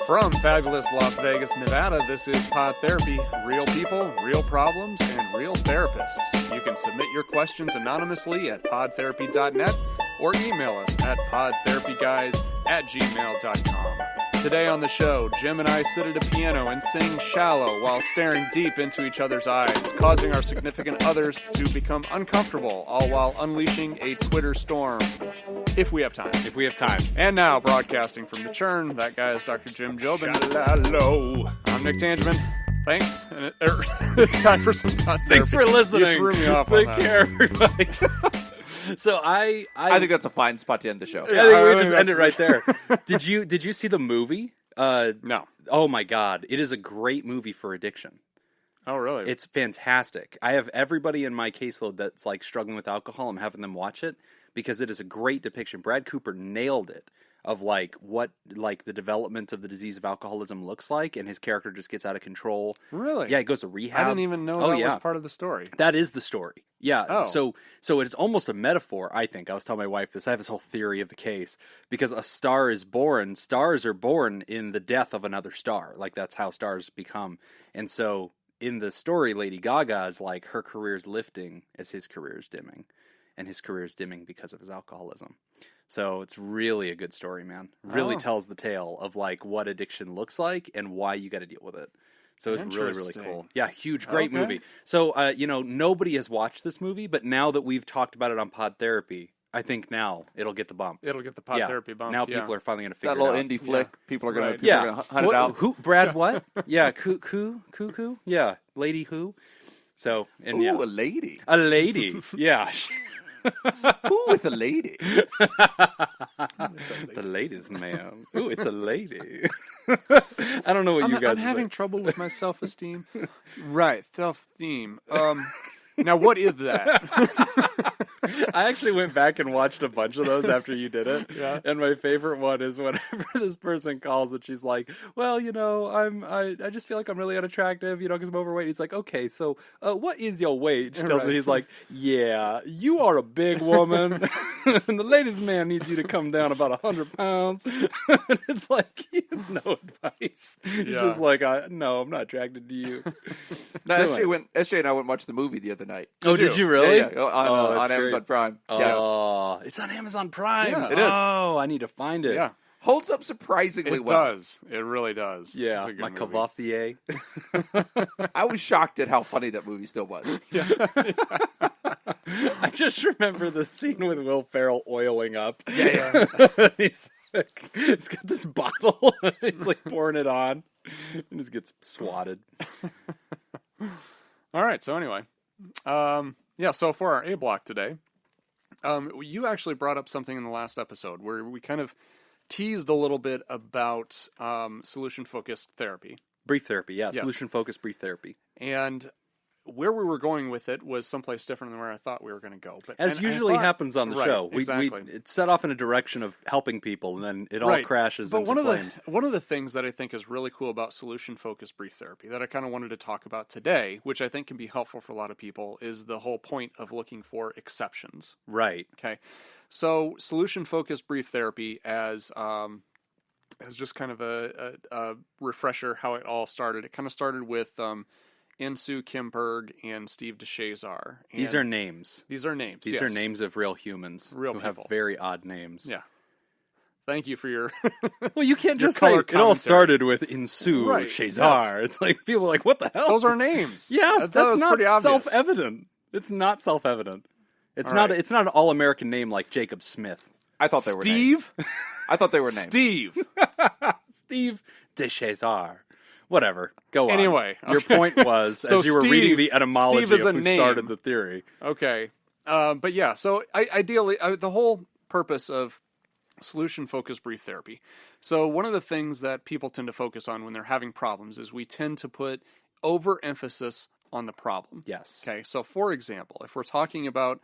From fabulous Las Vegas, Nevada, this is Pod Therapy. Real people, real problems, and real therapists. You can submit your questions anonymously at podtherapy.net or email us at podtherapyguys@gmail.com. Today on the show, Jim and I sit at a piano and sing Shallow while staring deep into each other's eyes, causing our significant others to become uncomfortable, all while unleashing a Twitter storm. If we have time. If we have time. And now, broadcasting from the Churn, that guy is Dr. Jim Jobin. Hello. I'm Nick Tangeman. Thanks. And it's time for some Pod Thanks Therapy. for listening. You threw me off Take on that. care, everybody. So I think that's a fine spot to end the show. I think we just end it right there. Did you see the movie? No. Oh my God. It is a great movie for addiction. Oh, really? It's fantastic. I have everybody in my caseload that's like struggling with alcohol. I'm having them watch it because it is a great depiction. Brad Cooper nailed it of like what like the development of the disease of alcoholism looks like, and his character just gets out of control. Really? Yeah, he goes to rehab. I didn't even know that was part of the story. That is the story. Yeah. Oh. So it's almost a metaphor, I think. I was telling my wife this. I have this whole theory of the case. Because a star is born. Stars are born in the death of another star. Like, that's how stars become. And so, in the story, Lady Gaga is like, her career is lifting as his career is dimming. And his career is dimming because of his alcoholism. So it's really a good story, man. Really tells the tale of like what addiction looks like and why you got to deal with it. So it's really, really cool. Yeah, huge, great movie. So, nobody has watched this movie, but now that we've talked about it on Pod Therapy, I think now it'll get the bump. It'll get the Pod Therapy bump. Now people are finally going to figure that it out. little indie flick. Yeah. People are going Right. to hunt it out. Who? Brad what? Yeah, cuckoo? Yeah, lady who? So, and Ooh, a lady. A lady. Yeah. Ooh, it's a lady. The ladies, man. Ooh, it's a lady. I don't know what you guys I'm having trouble with my self-esteem. Right, self-esteem. Now, what is that? I actually went back and watched a bunch of those after you did it. Yeah. And my favorite one is whenever this person calls and she's like, well, I just feel like I'm really unattractive, because I'm overweight. He's like, okay, so what is your weight? She tells me, he's like, yeah, you are a big woman. And the ladies' man needs you to come down about 100 pounds. And it's like, no advice. He's just like, no, I'm not attracted to you. No, So SJ and I went and watched the movie the other night. Oh, did you really? Yeah, on Amazon Prime. Oh, it's on Amazon Prime. Yeah. It is. Oh, I need to find it. Yeah, Holds up surprisingly it well. does. It really does. Yeah, It's a good my movie. Cavothier. I was shocked at how funny that movie still was. I just remember the scene with Will Ferrell oiling up. Yeah. he's got this bottle. He's like pouring it on. And just gets swatted. All right, so anyway. So for our A block today, you actually brought up something in the last episode where we kind of teased a little bit about solution-focused therapy. Brief therapy, yeah. Yes. Solution-focused brief therapy. And where we were going with it was someplace different than where I thought we were going to go. But As usually happens on the show. Exactly. We set off in a direction of helping people, and then it all crashes into flames. One of the things that I think is really cool about solution-focused brief therapy that I kind of wanted to talk about today, which I think can be helpful for a lot of people, is the whole point of looking for exceptions. Right. Okay. So solution-focused brief therapy as just kind of a refresher how it all started. It kind of started with Insoo Kim Berg and Steve DeShazar. These are names. These are names. These are names of real humans Real who people. have very odd names. Yeah. Thank you for your... Well, you can't Your just say color it all commentary. started with Insoo Right, Shazar. It's like people are like, what the hell? Those are names. Yeah, That that's was not pretty obvious. self-evident. It's not self-evident. It's All not. right. It's not an all-American name like Jacob Smith. I thought they were Steve? names. I thought they were names. Steve. Steve DeShazar. Whatever. Go on. Anyway, your okay. point was So as you were Steve- reading the etymology Steve is of a who name. started the theory. Okay. But yeah, so ideally, the whole purpose of solution-focused brief therapy. So one of the things that people tend to focus on when they're having problems is we tend to put overemphasis on the problem. Yes. Okay, so for example, if we're talking about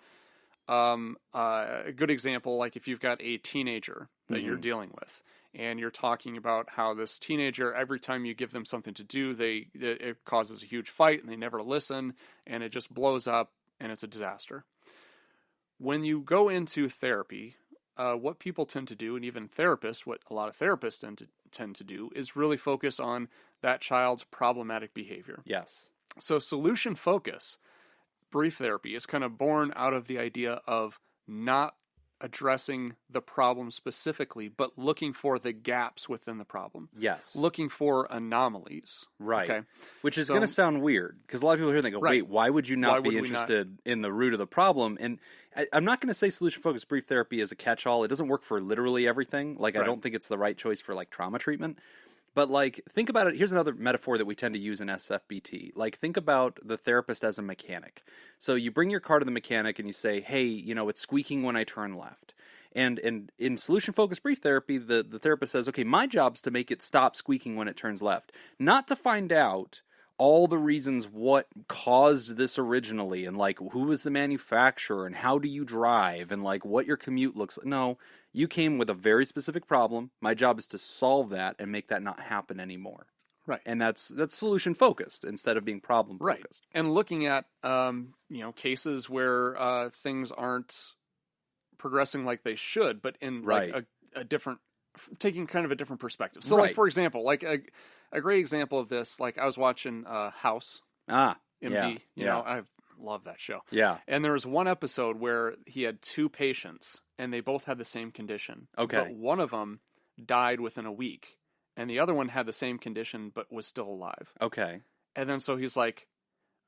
a good example, like if you've got a teenager that you're dealing with, and you're talking about how this teenager, every time you give them something to do, it causes a huge fight, and they never listen, and it just blows up, and it's a disaster. When you go into therapy, what people tend to do, and even therapists, what a lot of therapists tend to do, is really focus on that child's problematic behavior. Yes. So solution focus, brief therapy, is kind of born out of the idea of not addressing the problem specifically, but looking for the gaps within the problem. Yes. Looking for anomalies. Right. Okay. Which is going to sound weird, because a lot of people hear and they go, Right. wait, why would you not be interested in the root of the problem? And I'm not going to say solution-focused brief therapy is a catch-all. It doesn't work for literally everything. Like, I don't think it's the right choice for, like, trauma treatment. But, like, think about it. Here's another metaphor that we tend to use in SFBT. Like, think about the therapist as a mechanic. So you bring your car to the mechanic and you say, hey, you know, it's squeaking when I turn left. And in solution-focused brief therapy, the therapist says, okay, my job is to make it stop squeaking when it turns left. Not to find out all the reasons what caused this originally, and, like, who was the manufacturer, and how do you drive, and, like, what your commute looks like. No, you came with a very specific problem. My job is to solve that and make that not happen anymore. Right. And that's solution-focused instead of being problem-focused. Right. And looking at, cases where things aren't progressing like they should, but in like a different, taking kind of a different perspective. So, like, for example, like a great example of this, like I was watching House. MD. You know, I love that show. Yeah. And there was one episode where he had two patients, and they both had the same condition. Okay. But one of them died within a week, and the other one had the same condition but was still alive. Okay. And then so he's like,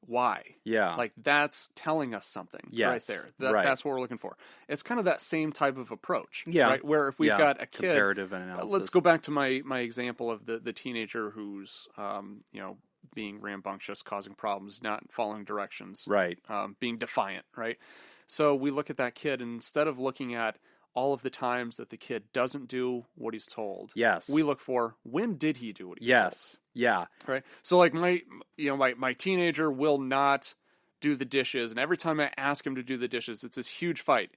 why? Yeah. Like, that's telling us something right there. That's what we're looking for. It's kind of that same type of approach. Yeah. Right? Where if we've got a kid, comparative analysis. Let's go back to my example of the teenager who's, being rambunctious, causing problems, not following directions. Right. Being defiant, right? So we look at that kid, and instead of looking at all of the times that the kid doesn't do what he's told. Yes. We look for, when did he do what he told? Yeah. Right. So, like, my teenager will not do the dishes, and every time I ask him to do the dishes, it's this huge fight.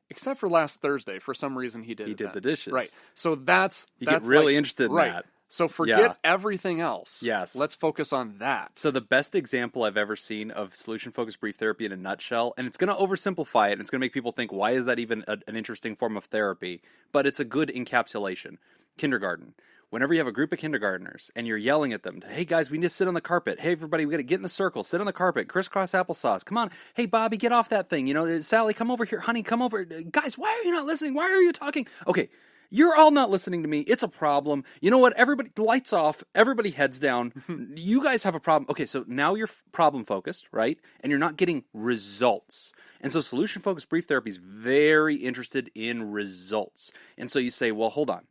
Except for last Thursday, for some reason he did the dishes. Right. So that's get really interested in that. So forget everything else. Yes. Let's focus on that. So the best example I've ever seen of solution-focused brief therapy in a nutshell, and it's going to oversimplify it, and it's going to make people think, why is that even an interesting form of therapy? But it's a good encapsulation. Kindergarten. Whenever you have a group of kindergartners and you're yelling at them, hey guys, we need to sit on the carpet. Hey everybody, we got to get in a circle, sit on the carpet, crisscross applesauce. Come on. Hey Bobby, get off that thing. You know, Sally, come over here. Honey, come over. Guys, why are you not listening? Why are you talking? Okay. You're all not listening to me. It's a problem. You know what? Everybody, lights off. Everybody heads down. You guys have a problem. Okay, so now you're problem focused, right? And you're not getting results. And so solution focused brief therapy is very interested in results. And so you say, well, hold on.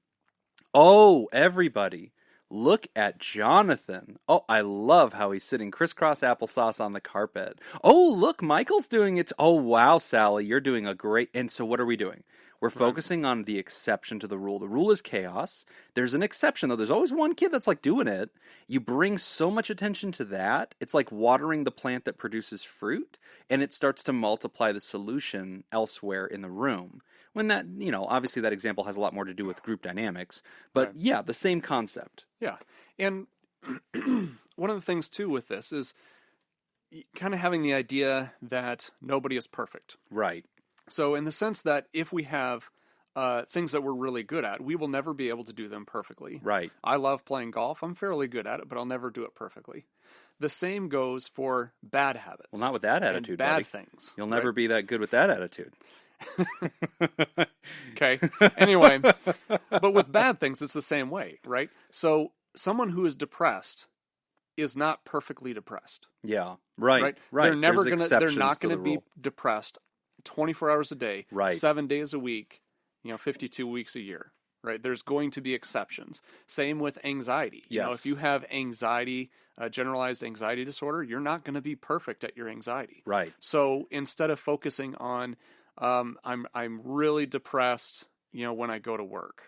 Oh, everybody, look at Jonathan. Oh, I love how he's sitting crisscross applesauce on the carpet. Oh, look, Michael's doing it. Oh, wow, Sally, you're doing a great. And so what are we doing? We're focusing on the exception to the rule. The rule is chaos. There's an exception, though. There's always one kid that's like doing it. You bring so much attention to that. It's like watering the plant that produces fruit, and it starts to multiply the solution elsewhere in the room. When that, obviously that example has a lot more to do with group dynamics. But yeah, the same concept. Yeah. And one of the things, too, with this is kind of having the idea that nobody is perfect. Right. So in the sense that if we have things that we're really good at, we will never be able to do them perfectly. Right. I love playing golf. I'm fairly good at it, but I'll never do it perfectly. The same goes for bad habits. Well, not with that attitude, bad buddy. Things. You'll never be that good with that attitude. Okay. Anyway, but with bad things, it's the same way, right? So someone who is depressed is not perfectly depressed. Yeah. Right. They're not gonna be depressed 24 hours a day, 7 days a week, 52 weeks a year, right? There's going to be exceptions. Same with anxiety. If you have anxiety, generalized anxiety disorder, you're not going to be perfect at your anxiety. Right. So instead of focusing on, I'm really depressed, when I go to work.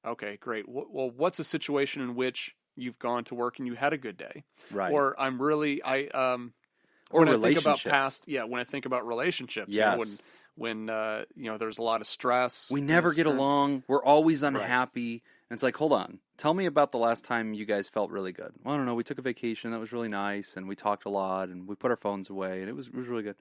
Okay, great. Well, what's a situation in which you've gone to work and you had a good day? Right. Or I'm really, or when relationships. When I think about relationships, yes. when there's a lot of stress. We never get along. We're always unhappy. Right. And it's like, hold on. Tell me about the last time you guys felt really good. Well, I don't know. We took a vacation. That was really nice. And we talked a lot. And we put our phones away. And it was really good.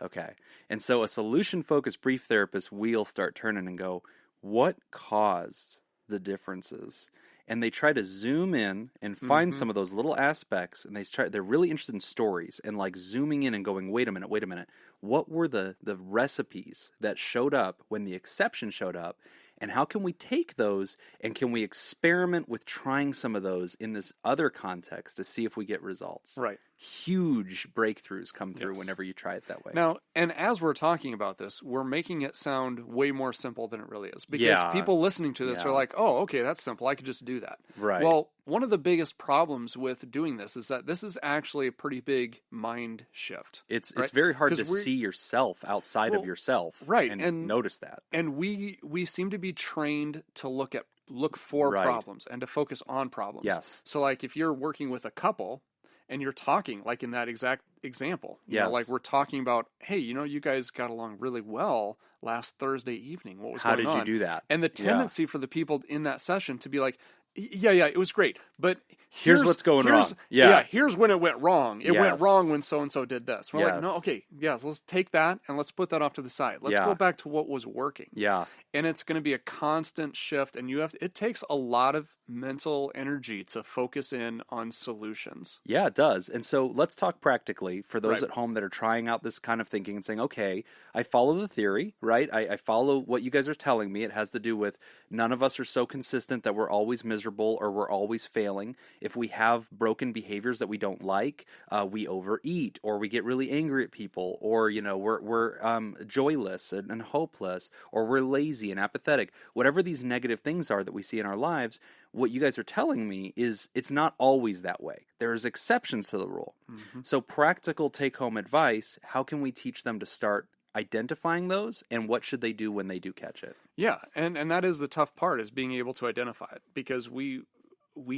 Okay. And so a solution-focused brief therapist wheel start turning and go, what caused the differences. And they try to zoom in and find some of those little aspects, and they're really interested in stories and like zooming in and going, wait a minute, what were the recipes that showed up when the exception showed up, and how can we take those and can we experiment with trying some of those in this other context to see if we get results? Right. Huge breakthroughs come through whenever you try it that way. Now, and as we're talking about this, we're making it sound way more simple than it really is. Because people listening to this are like, oh, okay, that's simple. I could just do that. Right. Well, one of the biggest problems with doing this is that this is actually a pretty big mind shift. It's very hard to see yourself outside of yourself, right, and notice that. And we seem to be trained to look for problems and to focus on problems. Yes. So like if you're working with a couple and you're talking like in that exact example, you know, like we're talking about, hey, you know, you guys got along really well last Thursday evening. What was going on? How did you do that? And the tendency for the people in that session to be like, yeah, it was great, but here's what's going wrong. Yeah, here's when it went wrong. It went wrong when so-and-so did this. We're like, no, okay, let's take that and let's put that off to the side. Let's go back to what was working. Yeah. And it's going to be a constant shift, and it takes a lot of mental energy to focus in on solutions. Yeah, it does. And so let's talk practically for those at home that are trying out this kind of thinking and saying, okay, I follow the theory, right? I follow what you guys are telling me. It has to do with none of us are so consistent that we're always miserable or we're always failing. If we have broken behaviors that we don't like, we overeat or we get really angry at people, or, you know, we're joyless and hopeless, or we're lazy and apathetic. Whatever these negative things are that we see in our lives, what you guys are telling me is it's not always that way. There's exceptions to the rule. So practical take-home advice, how can we teach them to start identifying those, and what should they do when they do catch it? Yeah, and that is the tough part, is being able to identify it, because we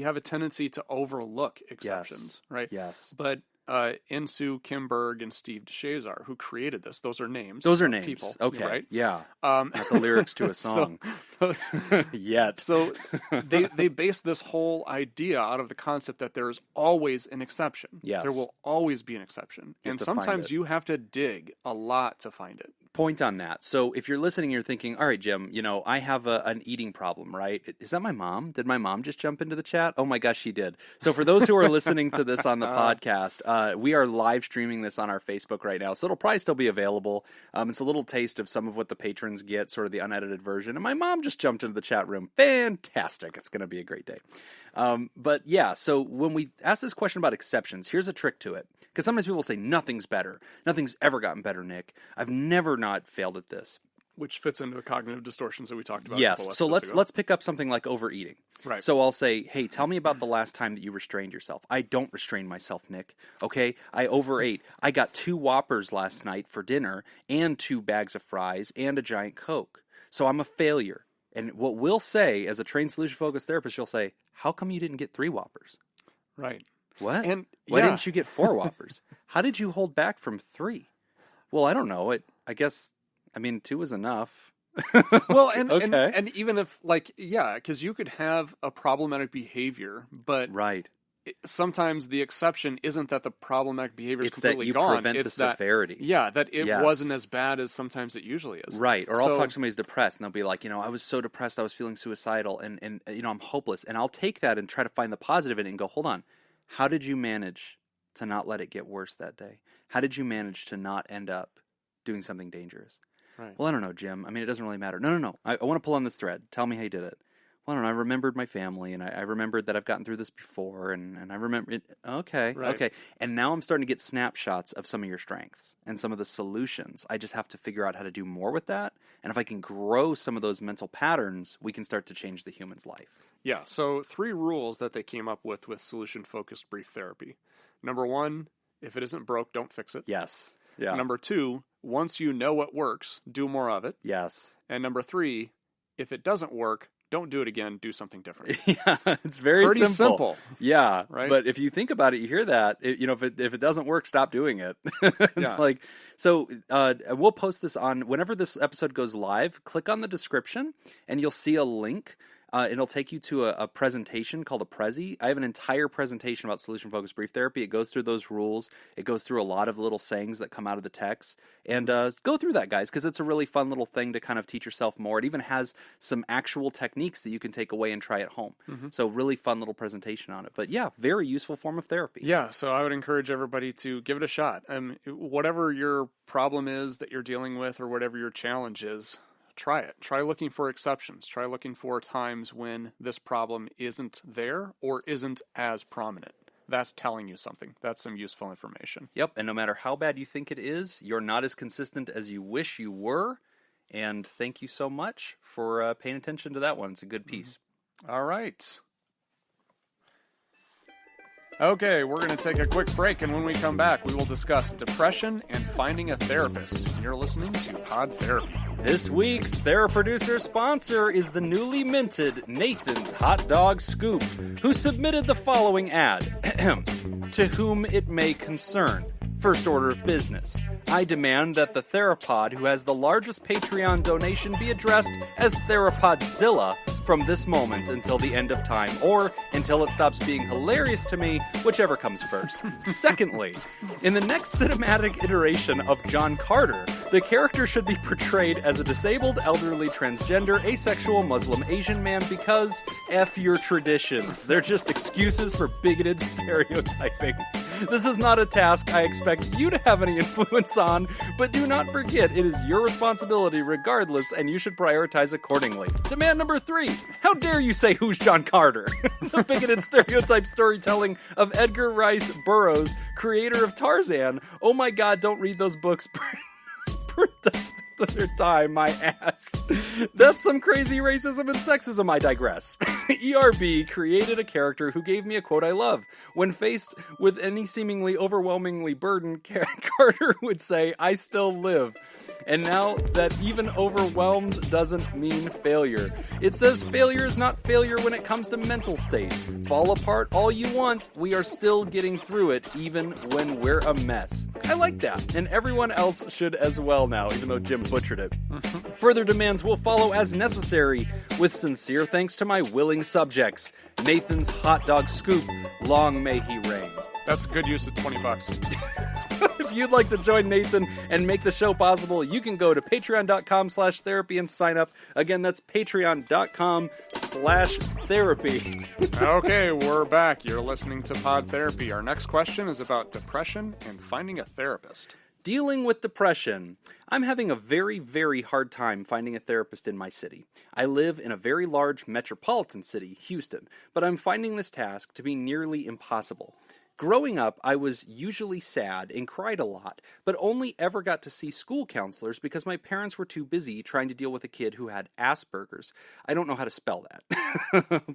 have a tendency to overlook exceptions, right? Yes. But Insoo Kim Berg and Steve DeShazar, who created this, those are names. Those are names. People. Okay. Right? Yeah. Not the lyrics to a song. Yet. So they base this whole idea out of the concept that there's always an exception. Yes. There will always be an exception. And sometimes you have to dig a lot to find it. Point on that. So if you're listening, you're thinking, all right, Jim, you know, I have an eating problem, right? Is that my mom? Did my mom just jump into the chat? Oh my gosh, she did. So for those who are listening to this on the podcast, we are live streaming this on our Facebook right now. So it'll probably still be available. It's a little taste of some of what the patrons get, sort of the unedited version. And my mom just jumped into the chat room. Fantastic. It's going to be a great day. But yeah, so when we ask this question about exceptions, here's a trick to it. Because sometimes people say, nothing's better. Nothing's ever gotten better, Nick. I've never not failed at this. Which fits into the cognitive distortions that we talked about. Yes, so let's pick up something like overeating. Right. So I'll say, hey, tell me about the last time that you restrained yourself. I don't restrain myself, Nick. Okay, I overate. I got 2 Whoppers last night for dinner and 2 bags of fries and a giant Coke. So I'm a failure. And what we'll say as a trained solution-focused therapist, you'll say, how come you didn't get 3 Whoppers? Right. What? And why didn't you get 4 Whoppers? How did you hold back from 3? Well, I don't know. I guess, 2 is enough. Well, and even if, because you could have a problematic behavior, but sometimes the exception isn't that the problematic behavior is completely gone. Prevent the severity. That it wasn't as bad as sometimes it usually is. Right. Or I'll talk to somebody who's depressed, and they'll be like, I was so depressed, I was feeling suicidal, and I'm hopeless. And I'll take that and try to find the positive in it and go, hold on, how did you manage to not let it get worse that day? How did you manage to not end up doing something dangerous? Right. Well, I don't know, Jim. It doesn't really matter. No. I want to pull on this thread. Tell me how you did it. Well, I don't know. I remembered my family, and I remembered that I've gotten through this before, and I remember it. Okay, right. Okay. And now I'm starting to get snapshots of some of your strengths and some of the solutions. I just have to figure out how to do more with that. And if I can grow some of those mental patterns, we can start to change the human's life. Yeah, so 3 rules that they came up with solution-focused brief therapy. Number 1, if it isn't broke, don't fix it. Yes. Yeah. Number 2, once you know what works, do more of it. Yes. And number 3, if it doesn't work, don't do it again, do something different. Yeah, it's very pretty simple. Yeah, right? But if you think about it, you hear that, if it doesn't work, stop doing it. It's like, so we'll post this on, whenever this episode goes live, click on the description and you'll see a link. It'll take you to a presentation called a Prezi. I have an entire presentation about solution-focused brief therapy. It goes through those rules. It goes through a lot of little sayings that come out of the text. And go through that, guys, because it's a really fun little thing to kind of teach yourself more. It even has some actual techniques that you can take away and try at home. So really fun little presentation on it. But yeah, very useful form of therapy. Yeah, so I would encourage everybody to give it a shot. Whatever your problem is that you're dealing with or whatever your challenge is, try it. Try looking for exceptions. Try looking for times when this problem isn't there or isn't as prominent. That's telling you something. That's some useful information. Yep, and no matter how bad you think it is, you're not as consistent as you wish you were. And thank you so much for paying attention to that one. It's a good piece. All right. Okay, we're going to take a quick break, and when we come back, we will discuss depression and finding a therapist. And you're listening to Pod Therapy. This week's Theraproducer sponsor is the newly minted Nathan's Hotdog Scoop, who submitted the following ad. To whom it may concern. First order of business. I demand that the THERAPOD, who has the largest Patreon donation, be addressed as TheraPodzilla from this moment until the end of time, or until it stops being hilarious to me, whichever comes first. Secondly, in the next cinematic iteration of John Carter, the character should be portrayed as a disabled, elderly, transgender, asexual, Muslim, Asian man because F your traditions. They're just excuses for bigoted stereotyping. This is not a task I expect you to have any influence on, but do not forget it is your responsibility regardless, and you should prioritize accordingly. Demand number 3. How dare you say who's John Carter? The bigoted stereotype storytelling of Edgar Rice Burroughs, creator of Tarzan. Oh my god, don't read those books. Their time, my ass. That's some crazy racism and sexism, I digress. ERB created a character who gave me a quote I love. When faced with any seemingly overwhelmingly burden, Carter would say, I still live. And now that even overwhelmed doesn't mean failure. It says failure is not failure when it comes to mental state. Fall apart all you want, we are still getting through it, even when we're a mess. I like that, and everyone else should as well now, even though Jim butchered it. Further demands will follow as necessary, with sincere thanks to my willing subjects. Nathan's Hotdog Scoop, long may he reign. That's a good use of $20. If you'd like to join Nathan and make the show possible, you can go to patreon.com/therapy and sign up. Again, that's patreon.com/therapy. Okay, we're back. You're listening to Pod Therapy. Our next question is about depression and finding a therapist. Dealing with depression. I'm having a very, very hard time finding a therapist in my city. I live in a very large metropolitan city, Houston, but I'm finding this task to be nearly impossible. Growing up, I was usually sad and cried a lot, but only ever got to see school counselors because my parents were too busy trying to deal with a kid who had Asperger's. I don't know how to spell that.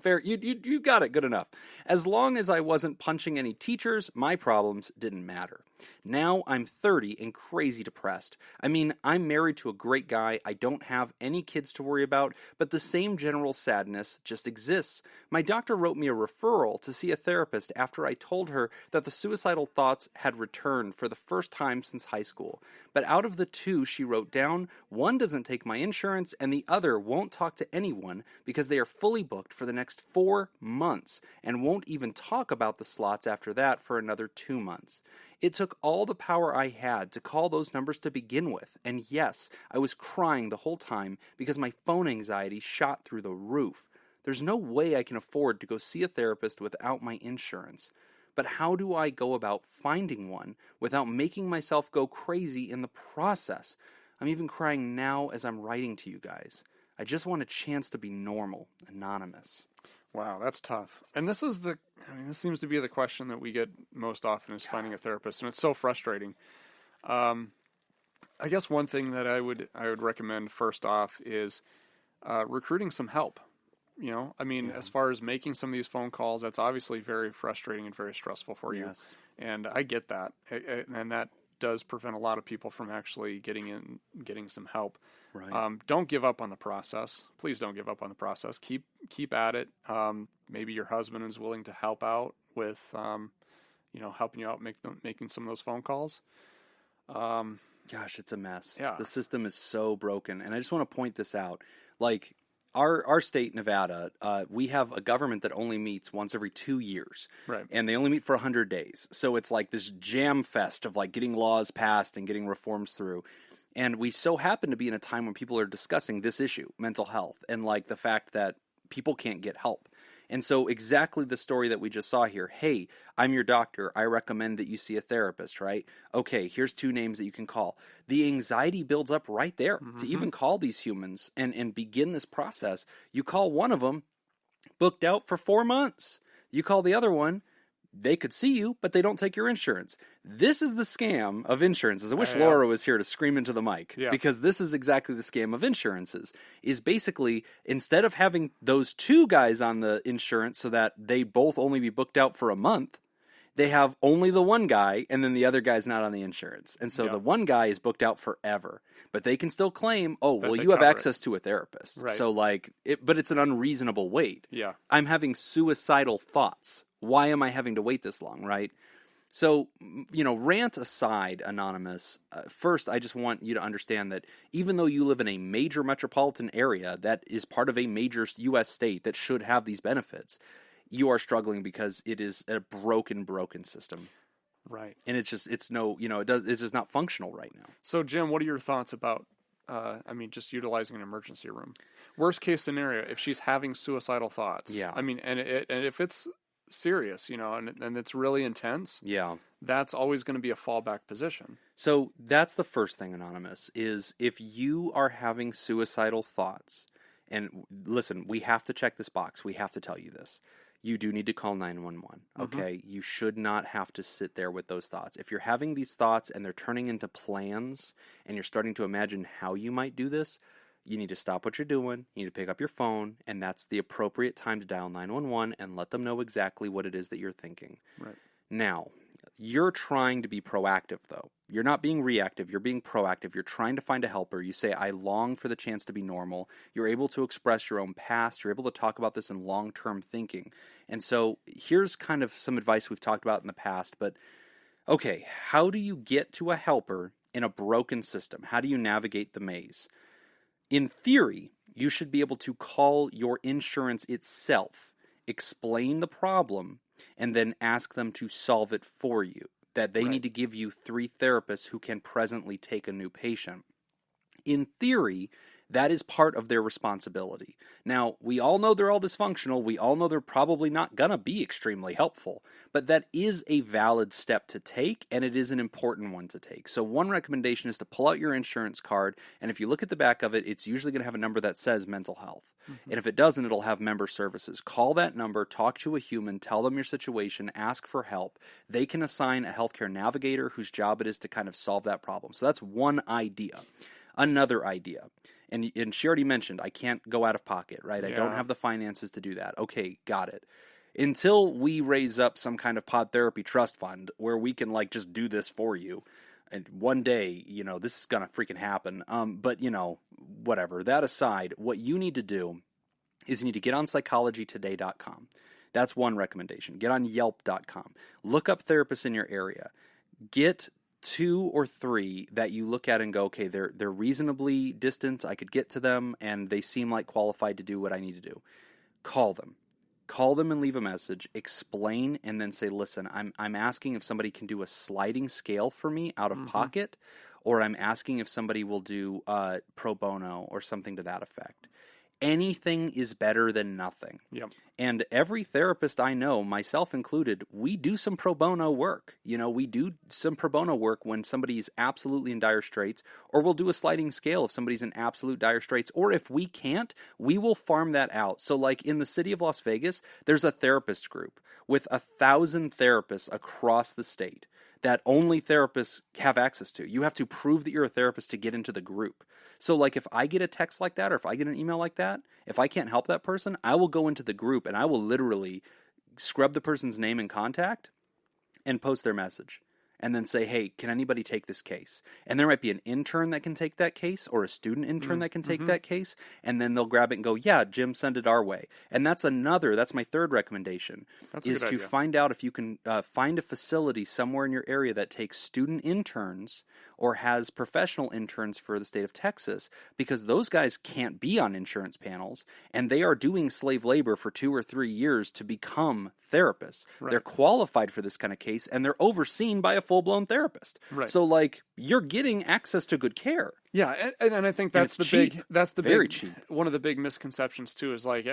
Fair, you got it good enough. As long as I wasn't punching any teachers, my problems didn't matter. Now I'm 30 and crazy depressed. I mean, I'm married to a great guy, I don't have any kids to worry about, but the same general sadness just exists. My doctor wrote me a referral to see a therapist after I told her that the suicidal thoughts had returned for the first time since high school. But out of the two she wrote down, one doesn't take my insurance and the other won't talk to anyone because they are fully booked for the next 4 months and won't even talk about the slots after that for another 2 months. It took all the power I had to call those numbers to begin with, and yes, I was crying the whole time because my phone anxiety shot through the roof. There's no way I can afford to go see a therapist without my insurance. But how do I go about finding one without making myself go crazy in the process? I'm even crying now as I'm writing to you guys. I just want a chance to be normal, anonymous. Wow, that's tough. And this seems to be the question that we get most often is finding a therapist, and it's so frustrating. I guess one thing that I would recommend first off is recruiting some help. You know, I mean, as far as making some of these phone calls, that's obviously very frustrating and very stressful for you. And I get that. And that does prevent a lot of people from actually getting some help. Right. Don't give up on the process. Please don't give up on the process. Keep at it. Maybe your husband is willing to help out with, helping you out making some of those phone calls. Gosh, it's a mess. Yeah. The system is so broken. And I just want to point this out. Like, our state, Nevada, we have a government that only meets once every 2 years. Right. And they only meet for 100 days. So it's like this jam fest of like getting laws passed and getting reforms through. And we so happen to be in a time when people are discussing this issue, mental health, and like the fact that people can't get help. And so exactly the story that we just saw here. Hey, I'm your doctor. I recommend that you see a therapist, right? Okay, here's 2 names that you can call. The anxiety builds up right there to even call these humans and begin this process. You call one of them, booked out for 4 months. You call the other one, they could see you, but they don't take your insurance. This is the scam of insurances. I wish Laura was here to scream into the mic, because this is exactly the scam of insurances, is basically instead of having those 2 guys on the insurance so that they both only be booked out for a month, they have only the one guy and then the other guy's not on the insurance. And so the one guy is booked out forever, but they can still claim, oh, well, you have access to a therapist. Right. So like, but it's an unreasonable wait. Yeah. I'm having suicidal thoughts. Why am I having to wait this long, right? So, rant aside, Anonymous, first, I just want you to understand that even though you live in a major metropolitan area that is part of a major U.S. state that should have these benefits, you are struggling because it is a broken system. Right. And it's just not functional right now. So, Jim, what are your thoughts about just utilizing an emergency room? Worst case scenario, if she's having suicidal thoughts. Yeah. And if it's serious, and it's really intense. Yeah. That's always going to be a fallback position. So that's the first thing, Anonymous, is if you are having suicidal thoughts, and listen, we have to check this box. We have to tell you this. You do need to call 911, okay? You should not have to sit there with those thoughts. If you're having these thoughts and they're turning into plans and you're starting to imagine how you might do this, you need to stop what you're doing, you need to pick up your phone, and that's the appropriate time to dial 911 and let them know exactly what it is that you're thinking. Right. Now, you're trying to be proactive, though. You're not being reactive, you're being proactive. You're trying to find a helper. You say, I long for the chance to be normal. You're able to express your own past. You're able to talk about this in long-term thinking. And so here's kind of some advice we've talked about in the past, but okay, how do you get to a helper in a broken system? How do you navigate the maze? In theory, you should be able to call your insurance itself, explain the problem, and then ask them to solve it for you. That they need to give you 3 therapists who can presently take a new patient. In theory, that is part of their responsibility. Now, we all know they're all dysfunctional. We all know they're probably not going to be extremely helpful. But that is a valid step to take, and it is an important one to take. So one recommendation is to pull out your insurance card, and if you look at the back of it, it's usually going to have a number that says mental health. And if it doesn't, it'll have member services. Call that number, talk to a human, tell them your situation, ask for help. They can assign a healthcare navigator whose job it is to kind of solve that problem. So that's one idea. Another idea. And she already mentioned, I can't go out of pocket, right? I don't have the finances to do that. Okay, got it. Until we raise up some kind of pod therapy trust fund where we can like just do this for you. And one day, this is going to freaking happen. But whatever. That aside, what you need to do is you need to get on psychologytoday.com. That's one recommendation. Get on yelp.com. Look up therapists in your area. Get 2 or 3 that you look at and go, okay, they're reasonably distant. I could get to them, and they seem like qualified to do what I need to do. Call them. Call them and leave a message. Explain, and then say, listen, I'm asking if somebody can do a sliding scale for me out of pocket, or I'm asking if somebody will do pro bono or something to that effect. Anything is better than nothing. Yep. And every therapist I know, myself included, we do some pro bono work. We do some pro bono work when somebody's absolutely in dire straits, or we'll do a sliding scale if somebody's in absolute dire straits, or if we can't, we will farm that out. So like in the city of Las Vegas, there's a therapist group with 1,000 therapists across the state that only therapists have access to. You have to prove that you're a therapist to get into the group. So like if I get a text like that or if I get an email like that, if I can't help that person, I will go into the group and I will literally scrub the person's name and contact and post their message. and then say, hey, can anybody take this case? And there might be an intern that can take that case or a student intern that can take that case, and then they'll grab it and go, yeah, Jim, send it our way. And that's my third recommendation, is to find out if you can find a facility somewhere in your area that takes student interns or has professional interns for the state of Texas, because those guys can't be on insurance panels, and they are doing slave labor for 2 or 3 years to become therapists. Right. They're qualified for this kind of case, and they're overseen by a full-blown therapist. Right. So, like, you're getting access to good care. Yeah, and I think that's cheap. Very cheap. One of the big misconceptions too is like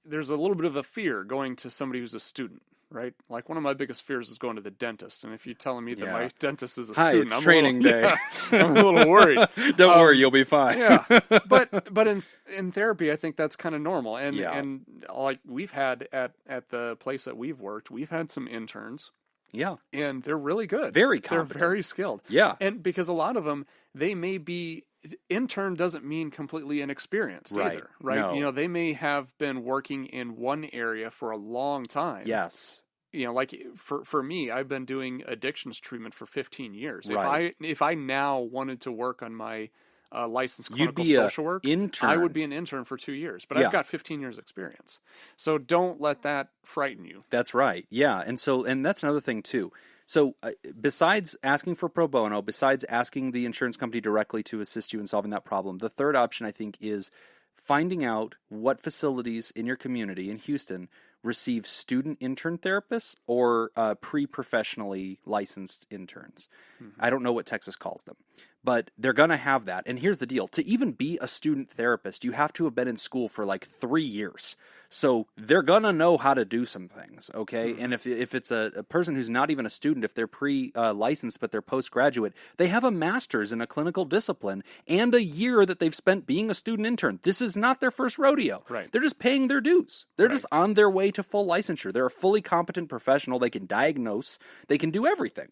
there's a little bit of a fear going to somebody who's a student, right? Like one of my biggest fears is going to the dentist, and if you're telling me that my dentist is a student, it's training day. Yeah, I'm a little worried. Don't worry, you'll be fine. Yeah, but in therapy, I think that's kind of normal, and like we've had at the place that we've worked, we've had some interns. Yeah. And they're really good. Very competent. They're very skilled. Yeah. And because a lot of them, they may be, intern doesn't mean completely inexperienced either, right? No. You know, they may have been working in one area for a long time. Yes. You know, like for me, I've been doing addictions treatment for 15 years. Right. If I now wanted to work on my licensed You'd clinical be social work, intern. I would be an intern for 2 years, but I've got 15 years experience. So don't let that frighten you. That's right. Yeah. And that's another thing too. So besides asking for pro bono, besides asking the insurance company directly to assist you in solving that problem, the third option I think is finding out what facilities in your community in Houston receive student intern therapists or pre-professionally licensed interns. Mm-hmm. I don't know what Texas calls them, but they're going to have that. And here's the deal. To even be a student therapist, you have to have been in school for like 3 years. So they're going to know how to do some things, okay? Mm-hmm. And if it's a person who's not even a student, if they're pre-licensed but they're postgraduate, they have a master's in a clinical discipline and a year that they've spent being a student intern. This is not their first rodeo. Right. They're just paying their dues. They're just on their way to full licensure. They're a fully competent professional. They can diagnose. They can do everything.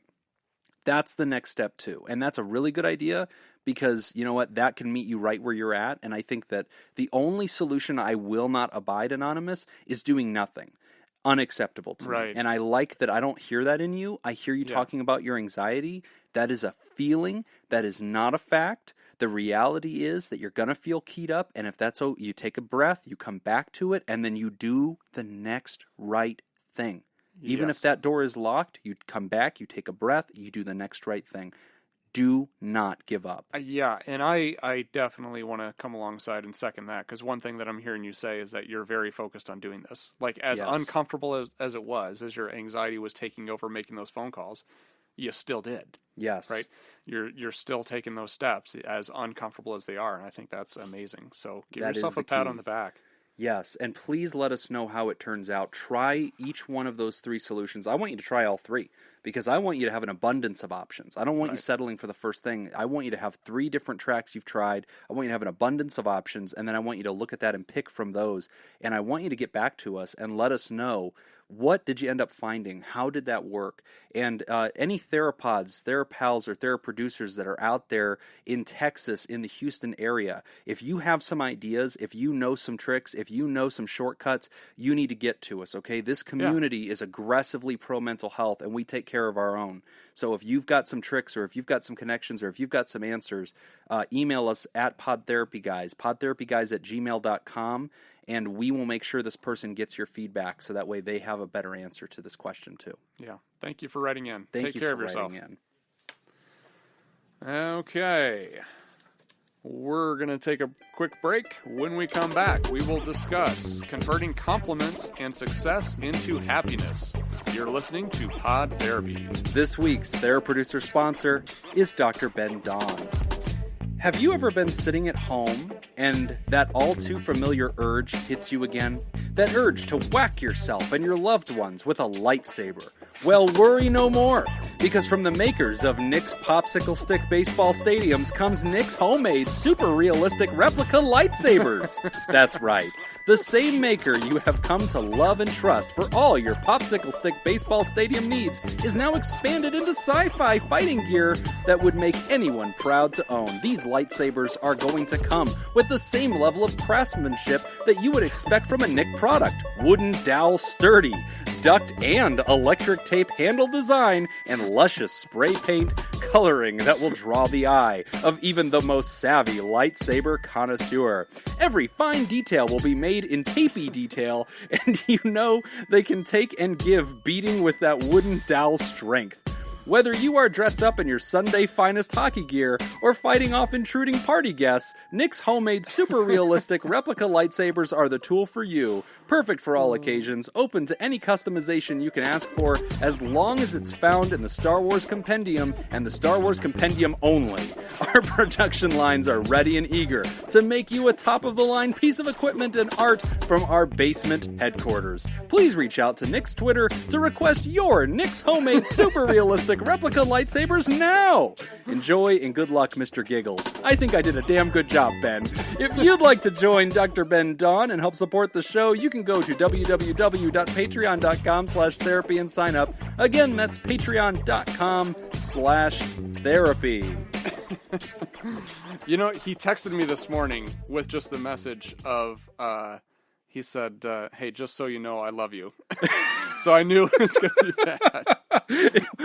That's the next step too. And that's a really good idea because, you know what, that can meet you right where you're at. And I think that the only solution I will not abide, Anonymous, is doing nothing. Unacceptable to me. And I like that I don't hear that in you. I hear you talking about your anxiety. That is a feeling. That is not a fact. The reality is that you're going to feel keyed up. And if that's you take a breath, you come back to it, and then you do the next right thing. Even if that door is locked, you come back, you take a breath, you do the next right thing. Do not give up. And I definitely want to come alongside and second that, because one thing that I'm hearing you say is that you're very focused on doing this. Like, as uncomfortable as it was, as your anxiety was taking over making those phone calls, you still did. Yes. Right? You're still taking those steps, as uncomfortable as they are, and I think that's amazing. So give yourself a pat on the back. Yes, and please let us know how it turns out. Try each one of those 3 solutions. I want you to try all 3 because I want you to have an abundance of options. I don't want you settling for the first thing. I want you to have 3 different tracks you've tried. I want you to have an abundance of options, and then I want you to look at that and pick from those. And I want you to get back to us and let us know, what did you end up finding? How did that work? And any THERAPODs, THERAPALs, or THERAPRODUCERS that are out there in Texas, in the Houston area, if you have some ideas, if you know some tricks, if you know some shortcuts, you need to get to us, okay? This community is aggressively pro-mental health, and we take care of our own. So if you've got some tricks, or if you've got some connections, or if you've got some answers, email us at PodTherapyGuys, podtherapyguys@gmail.com, and we will make sure this person gets your feedback so that way they have a better answer to this question too. Yeah. Thank you for writing in. Take care of yourself. In. Okay. We're going to take a quick break. When we come back, we will discuss converting compliments and success into happiness. You're listening to Pod Therapy. This week's Theraproducer sponsor is Dr. Ben Doughan. Have you ever been sitting at home and that all too familiar urge hits you again? That urge to whack yourself and your loved ones with a lightsaber? Well, worry no more, because from the makers of Nick's Popsicle Stick Baseball Stadiums comes Nick's homemade super realistic replica lightsabers. That's right. The same maker you have come to love and trust for all your popsicle stick baseball stadium needs is now expanded into sci-fi fighting gear that would make anyone proud to own. These lightsabers are going to come with the same level of craftsmanship that you would expect from a Nick product. Wooden dowel sturdy, duct and electric tape handle design, and luscious spray paint coloring that will draw the eye of even the most savvy lightsaber connoisseur. Every fine detail will be made in tapey detail, and you know they can take and give beating with that wooden dowel strength. Whether you are dressed up in your Sunday finest hockey gear or fighting off intruding party guests, Nick's homemade super realistic replica lightsabers are the tool for you. Perfect for all occasions, open to any customization you can ask for, as long as it's found in the Star Wars Compendium and the Star Wars Compendium only. Our production lines are ready and eager to make you a top-of-the-line piece of equipment and art from our basement headquarters. Please reach out to Nick's Twitter to request your Nick's homemade super realistic replica lightsabers now! Enjoy and good luck, Mr. Giggles. I think I did a damn good job, Ben. If you'd like to join Dr. Ben Dawn and help support the show, you can go to www.patreon.com/therapy and sign up. Again, that's patreon.com/therapy. You know, he texted me this morning with just the message of, he said, hey, just so you know, I love you. So I knew it was going to be bad.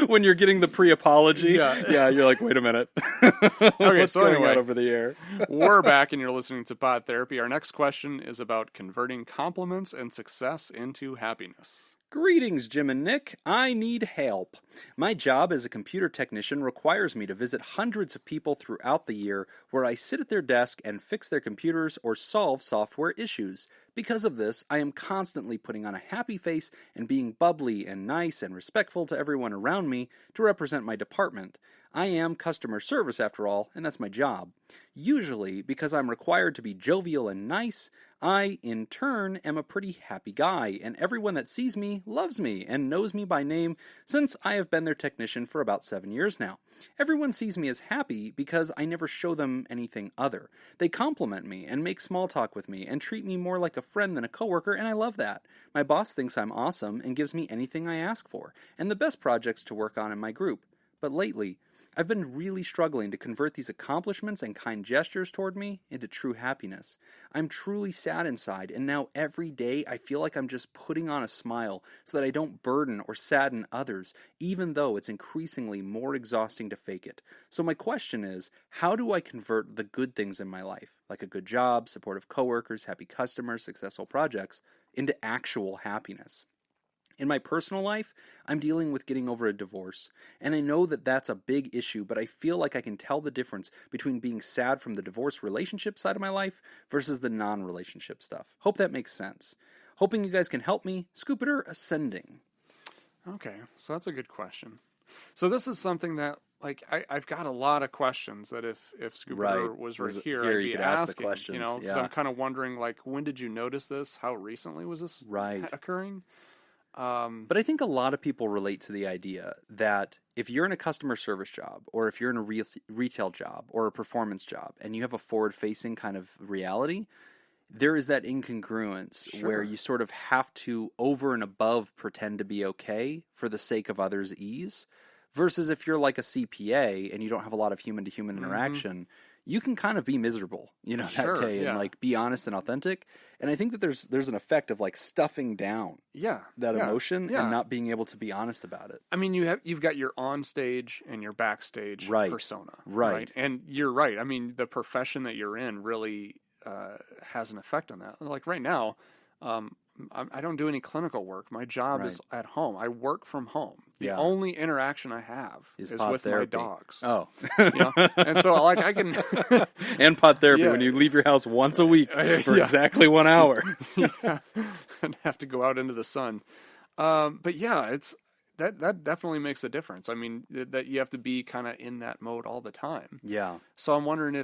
When you're getting the pre-apology, yeah, you're like, wait a minute. Okay, What's so going anyway, on over the air? We're back and you're listening to Pod Therapy. Our next question is about converting compliments and success into happiness. Greetings, Jim and Nick. I need help. My job as a computer technician requires me to visit hundreds of people throughout the year where I sit at their desk and fix their computers or solve software issues. Because of this, I am constantly putting on a happy face and being bubbly and nice and respectful to everyone around me to represent my department. I am customer service after all, and that's my job. Usually, because I'm required to be jovial and nice, I, in turn, am a pretty happy guy, and everyone that sees me loves me and knows me by name since I have been their technician for about 7 years now. Everyone sees me as happy because I never show them anything other. They compliment me and make small talk with me and treat me more like a friend than a coworker, and I love that. My boss thinks I'm awesome and gives me anything I ask for, and the best projects to work on in my group. But lately, I've been really struggling to convert these accomplishments and kind gestures toward me into true happiness. I'm truly sad inside, and now every day I feel like I'm just putting on a smile so that I don't burden or sadden others, even though it's increasingly more exhausting to fake it. So my question is, how do I convert the good things in my life, like a good job, supportive coworkers, happy customers, successful projects, into actual happiness? In my personal life, I'm dealing with getting over a divorce, and I know that that's a big issue, but I feel like I can tell the difference between being sad from the divorce relationship side of my life versus the non-relationship stuff. Hope that makes sense. Hoping you guys can help me. Scooper Ascending. Okay, so that's a good question. So this is something that, like, I've got a lot of questions that if Scooper was right here, I'd be you could asking, ask the questions, you know, because I'm kind of wondering, like, when did you notice this? How recently was this occurring? But I think a lot of people relate to the idea that if you're in a customer service job or if you're in a retail job or a performance job and you have a forward-facing kind of reality, there is that incongruence where you sort of have to over and above pretend to be okay for the sake of others' ease, versus if you're like a CPA and you don't have a lot of human-to-human interaction, you can kind of be miserable, you know, that day and like be honest and authentic. And I think that there's an effect of like stuffing down that emotion and not being able to be honest about it. I mean, you've got your on stage and your backstage persona, right? And you're right. I mean, the profession that you're in really has an effect on that. Like right now, I don't do any clinical work. My job is at home. I work from home. The only interaction I have is with therapy. my dogs. Oh. You know? And so like I can and pod therapy when you leave your house once a week for exactly 1 hour. And have to go out into the sun. But yeah, it's that definitely makes a difference. I mean, that you have to be kind of in that mode all the time. Yeah. So I'm wondering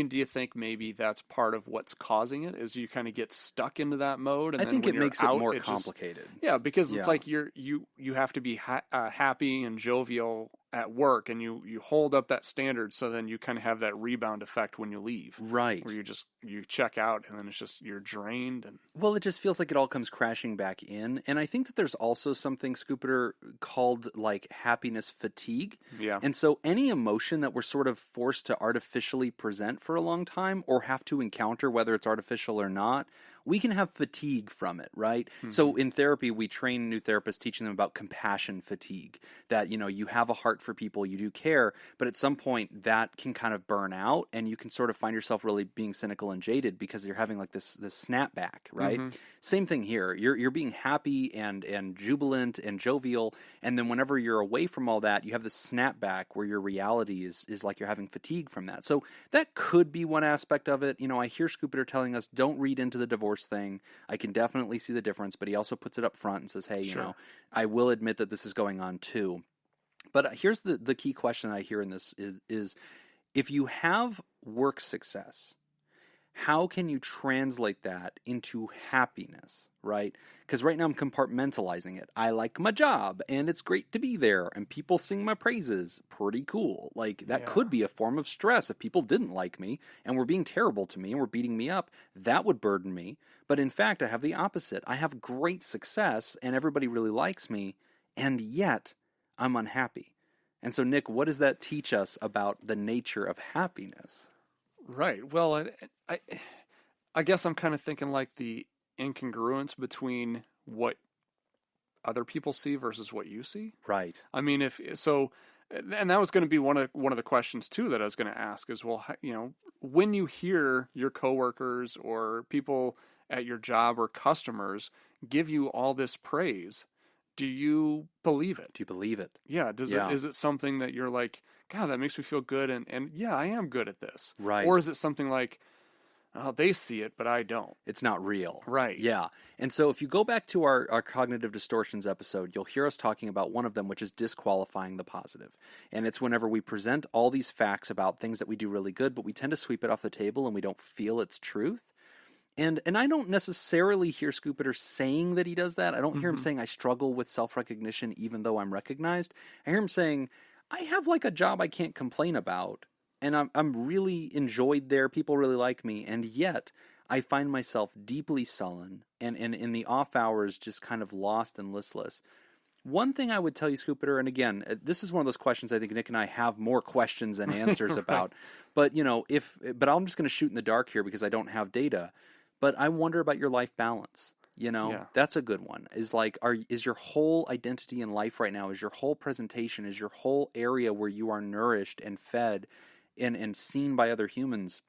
do you think maybe that's part of what's causing it? Is you kind of get stuck into that mode? And I then think when it you're makes out, it more just, complicated. because it's like you have to be happy and jovial at work, and you hold up that standard, so then you kind of have that rebound effect when you leave, Right. where you check out, and then it's just you're drained. And Well, it just feels like it all comes crashing back in. And I think that there's also something, Scooper, called like happiness fatigue. yeah, And so any emotion that we're sort of forced to artificially present for a long time or have to encounter, whether it's artificial or not, we can have fatigue from it, right? So in therapy, we train new therapists teaching them about compassion fatigue, that, you have a heart for people, you do care, but at some point that can kind of burn out and you can sort of find yourself really being cynical and jaded because you're having like this snapback, right? Same thing here. You're being happy and jubilant and jovial, and then whenever you're away from all that, you have this snapback where your reality is like you're having fatigue from that. So that could be one aspect of it. I hear Scooper telling us don't read into the divorce thing. I can definitely see the difference, but he also puts it up front and says, hey, I will admit that this is going on too. But here's the key question I hear in this is if you have work success, how can you translate that into happiness, right? Because right now I'm compartmentalizing it. I like my job, and it's great to be there, and people sing my praises. Pretty cool. Like, that could be a form of stress. If people didn't like me, and were being terrible to me, and were beating me up, that would burden me. But in fact, I have the opposite. I have great success, and everybody really likes me, and yet I'm unhappy. And so, Nick, what does that teach us about the nature of happiness? right. Well, I guess I'm kind of thinking like the incongruence between what other people see versus what you see. Right. I mean, if so, and that was going to be one of the questions too that I was going to ask is, well, when you hear your coworkers or people at your job or customers give you all this praise, do you believe it? Do you believe it? Yeah. Is it something that you're like, God, that makes me feel good, and yeah, I am good at this. Right. Or is it something like, oh, they see it, but I don't. It's not real. Right. Yeah. And so if you go back to our cognitive distortions episode, you'll hear us talking about one of them, which is disqualifying the positive. And it's whenever we present all these facts about things that we do really good, but we tend to sweep it off the table and we don't feel its truth. And I don't necessarily hear Scooper saying that he does that. I don't hear him saying I struggle with self-recognition even though I'm recognized. I hear him saying, I have like a job I can't complain about, and I'm really enjoyed there. People really like me, and yet I find myself deeply sullen and in the off hours just kind of lost and listless. One thing I would tell you, Scooper, and again, this is one of those questions I think Nick and I have more questions than answers about. But but I'm just going to shoot in the dark here because I don't have data. But I wonder about your life balance. That's a good one. Is your whole identity in life right now, is your whole presentation, is your whole area where you are nourished and fed and seen by other humans,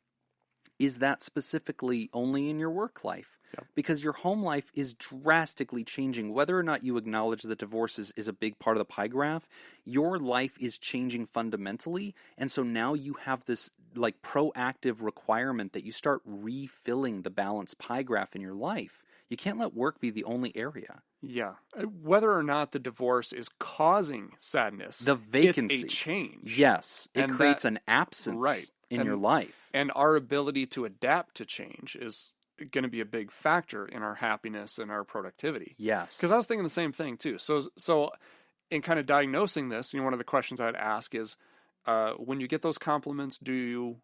is that specifically only in your work life? Yep. Because your home life is drastically changing. Whether or not you acknowledge that divorce is a big part of the pie graph, your life is changing fundamentally. And so now you have this like proactive requirement that you start refilling the balanced pie graph in your life. You can't let work be the only area. Yeah. Whether or not the divorce is causing sadness, The vacancy. it's a change. Yes. It And creates an absence in your life. And our ability to adapt to change is going to be a big factor in our happiness and our productivity. Yes. Because I was thinking the same thing too. So in kind of diagnosing this, one of the questions I'd ask is, when you get those compliments, do you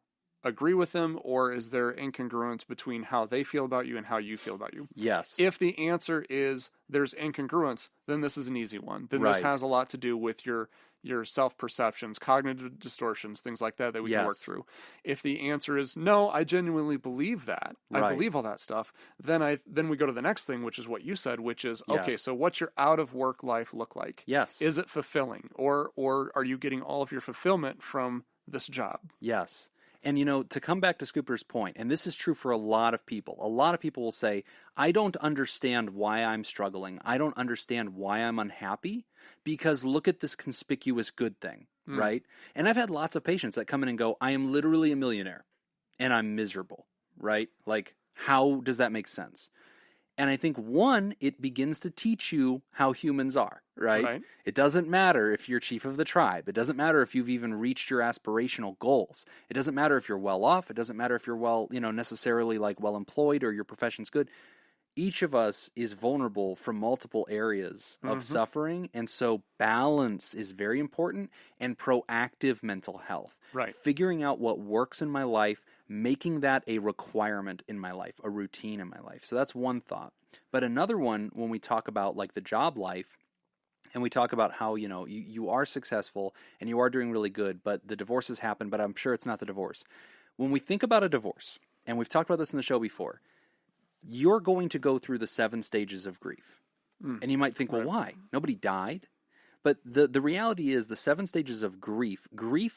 agree with them, or is there incongruence between how they feel about you and how you feel about you? Yes. If the answer is there's incongruence, then this is an easy one. Then this Right. has a lot to do with your self-perceptions, cognitive distortions, things like that we can work Yes. through. If the answer is no, I genuinely believe that, I Right. believe all that stuff, then we go to the next thing, which is what you said, which is, okay, Yes. so what's your out-of-work life look like? Yes. Is it fulfilling? Or are you getting all of your fulfillment from this job? Yes. And, to come back to Scooper's point, and this is true for a lot of people will say, I don't understand why I'm struggling. I don't understand why I'm unhappy, because look at this conspicuous good thing, right? And I've had lots of patients that come in and go, I am literally a millionaire, and I'm miserable, right? Like, how does that make sense? And I think, one, it begins to teach you how humans are, right? It doesn't matter if you're chief of the tribe. It doesn't matter if you've even reached your aspirational goals. It doesn't matter if you're well off. It doesn't matter if you're necessarily like well employed or your profession's good. each of us is vulnerable from multiple areas of suffering, and so balance is very important, and proactive mental health. Right. Figuring out what works in my life, making that a requirement in my life, a routine in my life. So that's one thought. But another one, when we talk about like the job life, and we talk about how, you are successful and you are doing really good, but the divorce has happened, but I'm sure it's not the divorce. When we think about a divorce, and we've talked about this in the show before, you're going to go through the 7 stages of grief. And you might think, well, why? Nobody died. But the reality is the 7 stages of grief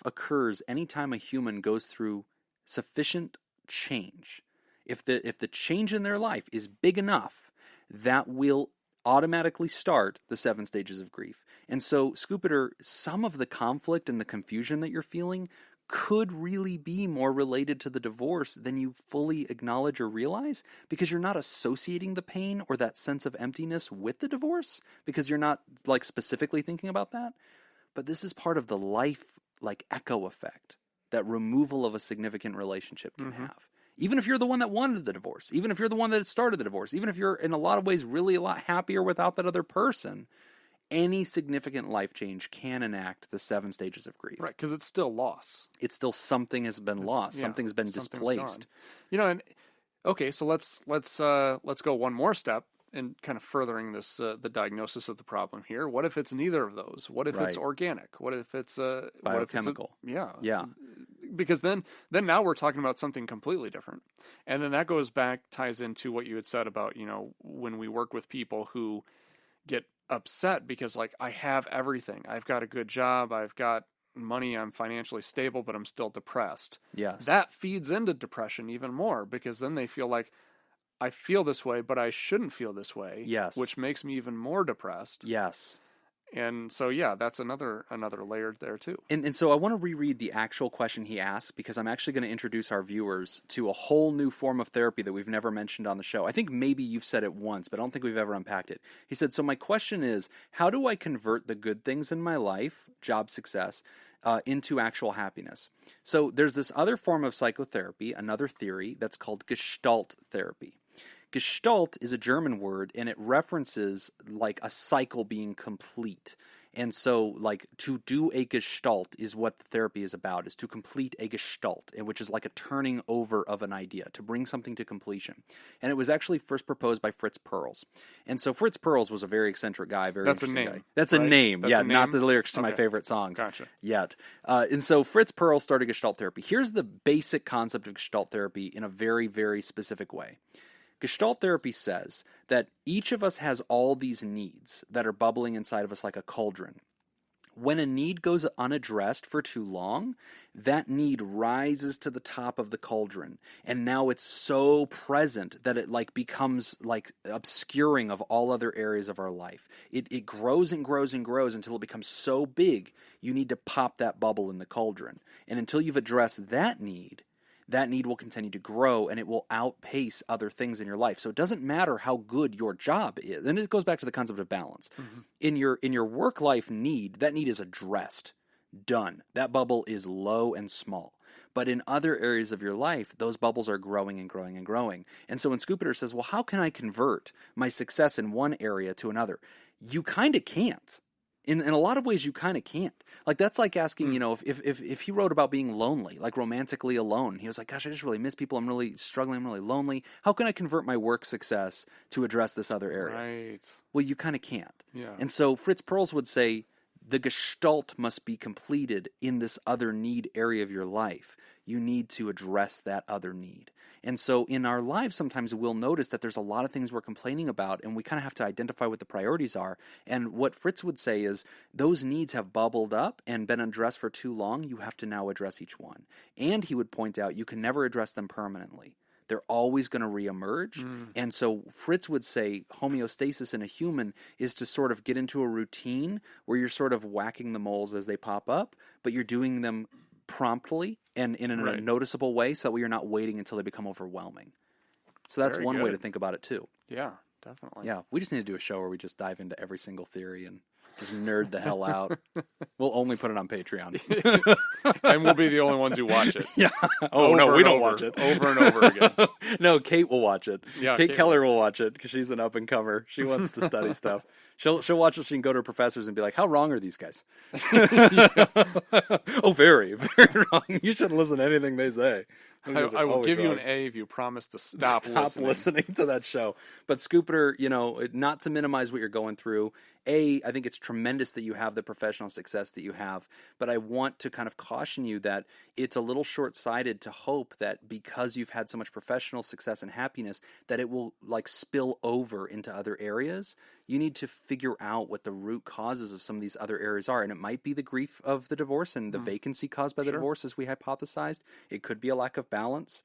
occurs anytime a human goes through sufficient change. If the change in their life is big enough, that will automatically start the 7 stages of grief. And so, Scoopitor, some of the conflict and the confusion that you're feeling could really be more related to the divorce than you fully acknowledge or realize, because you're not associating the pain or that sense of emptiness with the divorce, because you're not like specifically thinking about that. But this is part of the life like echo effect that removal of a significant relationship can have. Even if you're the one that wanted the divorce, even if you're the one that started the divorce, even if you're in a lot of ways really a lot happier without that other person, any significant life change can enact the 7 stages of grief. Right, because it's still loss. It's still something has been lost. Something's been displaced. Gone. And okay, so let's go one more step in kind of furthering this the diagnosis of the problem here. What if it's neither of those? What if it's organic? What if it's biochemical? Yeah. Because then now we're talking about something completely different. And then that ties into what you had said about, when we work with people who get upset because like, I have everything. I've got a good job. I've got money. I'm financially stable, but I'm still depressed. Yes. That feeds into depression even more, because then they feel like, I feel this way, but I shouldn't feel this way. Yes. Which makes me even more depressed. Yes. And so, that's another layer there too. And so I want to reread the actual question he asked, because I'm actually going to introduce our viewers to a whole new form of therapy that we've never mentioned on the show. I think maybe you've said it once, but I don't think we've ever unpacked it. He said, so my question is, how do I convert the good things in my life, job success, into actual happiness? So there's this other form of psychotherapy, another theory that's called Gestalt therapy. Gestalt is a German word, and it references like a cycle being complete. And so like to do a Gestalt is what the therapy is about, is to complete a Gestalt, which is like a turning over of an idea, to bring something to completion. And it was actually first proposed by Fritz Perls. And so Fritz Perls was a very eccentric guy, very interesting guy. That's a name. That's a name? Not the lyrics to my favorite songs yet. And so Fritz Perls started Gestalt therapy. Here's the basic concept of Gestalt therapy in a very, very specific way. Gestalt therapy says that each of us has all these needs that are bubbling inside of us like a cauldron. When a need goes unaddressed for too long, that need rises to the top of the cauldron, and now it's so present that it like becomes like obscuring of all other areas of our life. It grows and grows and grows until it becomes so big, you need to pop that bubble in the cauldron. And until you've addressed that need will continue to grow, and it will outpace other things in your life. So it doesn't matter how good your job is. And it goes back to the concept of balance. In your work life need, that need is addressed. Done. That bubble is low and small. But in other areas of your life, those bubbles are growing and growing and growing. And so when Scoopitor says, well, how can I convert my success in one area to another? You kind of can't. In a lot of ways, you kind of can't. Like, that's like asking, if he wrote about being lonely, like romantically alone, he was like, gosh, I just really miss people. I'm really struggling. I'm really lonely. How can I convert my work success to address this other area? Right. Well, you kind of can't. Yeah. And so Fritz Perls would say, the Gestalt must be completed in this other need area of your life. You need to address that other need. And so in our lives, sometimes we'll notice that there's a lot of things we're complaining about, and we kind of have to identify what the priorities are. And what Fritz would say is, those needs have bubbled up and been addressed for too long. You have to now address each one. And he would point out, you can never address them permanently. They're always going to reemerge. And so Fritz would say homeostasis in a human is to sort of get into a routine where you're sort of whacking the moles as they pop up, but you're doing them promptly and in a noticeable way, so that you're not waiting until they become overwhelming. So that's one way to think about it too. Yeah, definitely. Yeah, we just need to do a show where we just dive into every single theory and Just nerd the hell out. We'll only put it on Patreon. And we'll be the only ones who watch it. Yeah. Oh, no, we don't watch it. Over and over again. No, Kate will watch it. Yeah, Kate Keller will watch it because she's an up-and-comer. She wants to study stuff. She'll watch it. She can go to her professors and be like, how wrong are these guys? Oh, very, very wrong. You shouldn't listen to anything they say. I will give you an A if you promise to stop listening to that show. But Scoopiter, not to minimize what you're going through. I think it's tremendous that you have the professional success that you have, but I want to kind of caution you that it's a little short-sighted to hope that because you've had so much professional success and happiness that it will like spill over into other areas. You need to figure out what the root causes of some of these other areas are, and it might be the grief of the divorce and the vacancy caused by the divorce, as we hypothesized. It could be a lack of balance.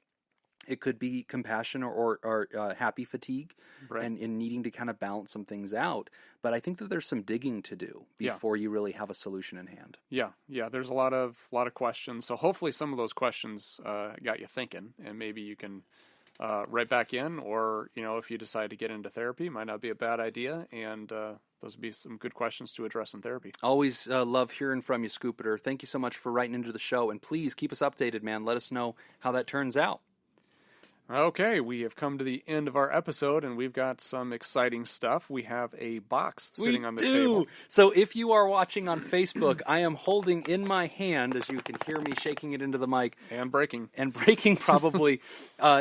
It could be compassion or happy fatigue, right, and in needing to kind of balance some things out. But I think that there's some digging to do before you really have a solution in hand. Yeah. There's a lot of questions. So hopefully some of those questions got you thinking, and maybe you can write back in, or if you decide to get into therapy, it might not be a bad idea, and those would be some good questions to address in therapy. Always love hearing from you, Scoopiter. Thank you so much for writing into the show, and please keep us updated, man. Let us know how that turns out. Okay, we have come to the end of our episode, and we've got some exciting stuff. We have a box sitting on the table. So if you are watching on Facebook, I am holding in my hand, as you can hear me shaking it into the mic. And breaking probably